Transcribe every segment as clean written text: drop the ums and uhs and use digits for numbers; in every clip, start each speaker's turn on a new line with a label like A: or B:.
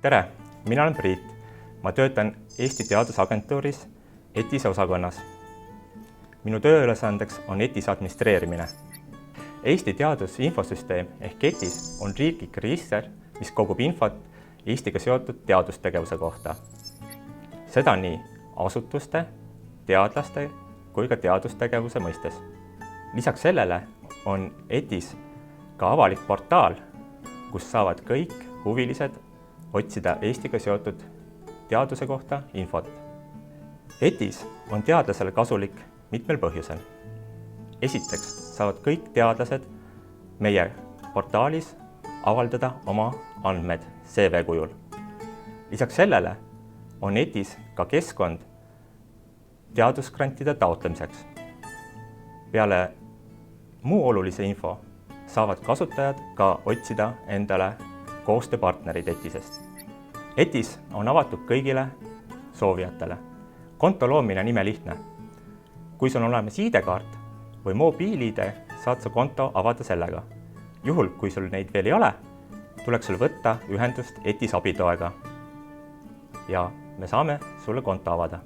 A: Tere, mina olen Priit. Ma töötan Eesti Teadusagentuuris ETIS-e osakonnas. Minu tööülesandeks on ETIS administreerimine. Eesti Teadusinfosüsteem ehk ETIS on riiklik register, mis kogub infot Eestiga seotud teadustegevuse kohta. Seda nii asutuste, teadlaste kui ka teadustegevuse mõistes. Lisaks sellele on ETIS ka avalik portaal, kus saavad kõik huvilised otsida Eestiga seotud teaduse kohta infot. ETIS on teadlasele kasulik mitmel põhjusel. Esiteks saavad kõik teadlased meie portaalis avaldada oma andmed CV kujul. Lisaks sellele on ETIS ka keskkond teadusgrantide taotlemiseks. Peale muu olulise info saavad kasutajad ka otsida endale koostööpartnerid ETIS-est. ETIS on avatud kõigile soovijatele. Konto loomine on imelihtne. Kui sul on olemas ID-kaart või mobiil-ID, saad sa konto avada sellega. Juhul, kui sul neid veel ei ole, tuleks sul võtta ühendust ETIS abitoega ja me saame sulle konto avada.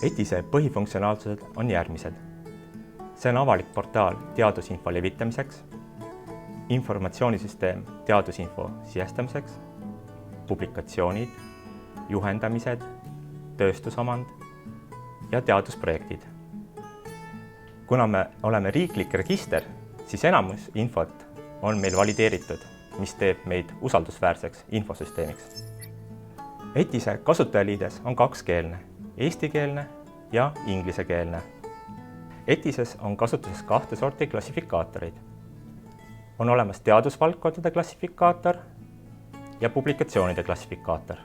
A: ETIS-e põhifunktsionaalsused on järgmised. See on avalik portaal teadusinfo levitamiseks, informatsioonisüsteem teadusinfo sisestamiseks, publikatsioonid, juhendamised, tööstusomand ja teadusprojektid. Kuna me oleme riiklik register, siis enamus infot on meil valideeritud, mis teeb meid usaldusväärseks infosüsteemiks. ETIS-e kasutajaliides on kakskeelne, eestikeelne ja inglisekeelne. ETIS-es on kasutuses kahte sorti klassifikaatorid. On olemas teadusvaldkondade klassifikaator ja publikatsioonide klassifikaator.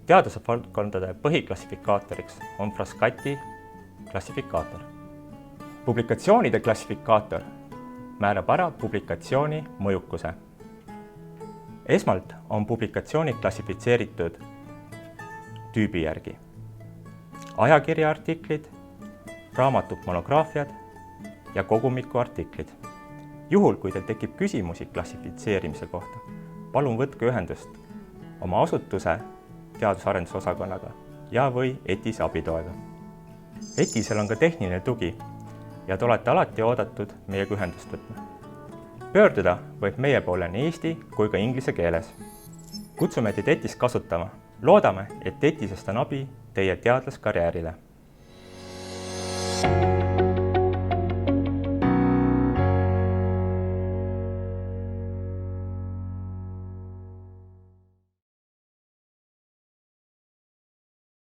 A: Teadusvaldkondade põhiklassifikaatoriks on Frascati klassifikaator. Publikatsioonide klassifikaator määrab ära publikatsiooni mõjukuse. Esmalt on publikatsioonid klassifitseeritud tüübi järgi. Ajakirjaartiklid, raamatud monograafiad ja kogumiku artiklid. Juhul, kui teil tekib küsimusi klassifitseerimise kohta, palun võtke ühendust oma asutuse teadus-arendusosakonnaga ja või ETIS abitoega. ETIS-el on ka tehniline tugi ja te olete alati oodatud meiega ühendust võtma. Pöörduda võib meie poole nii eesti kui ka inglise keeles. Kutsume teid ETIS kasutama. Loodame, et ETIS-est on abi teie teadlaskarjäärile.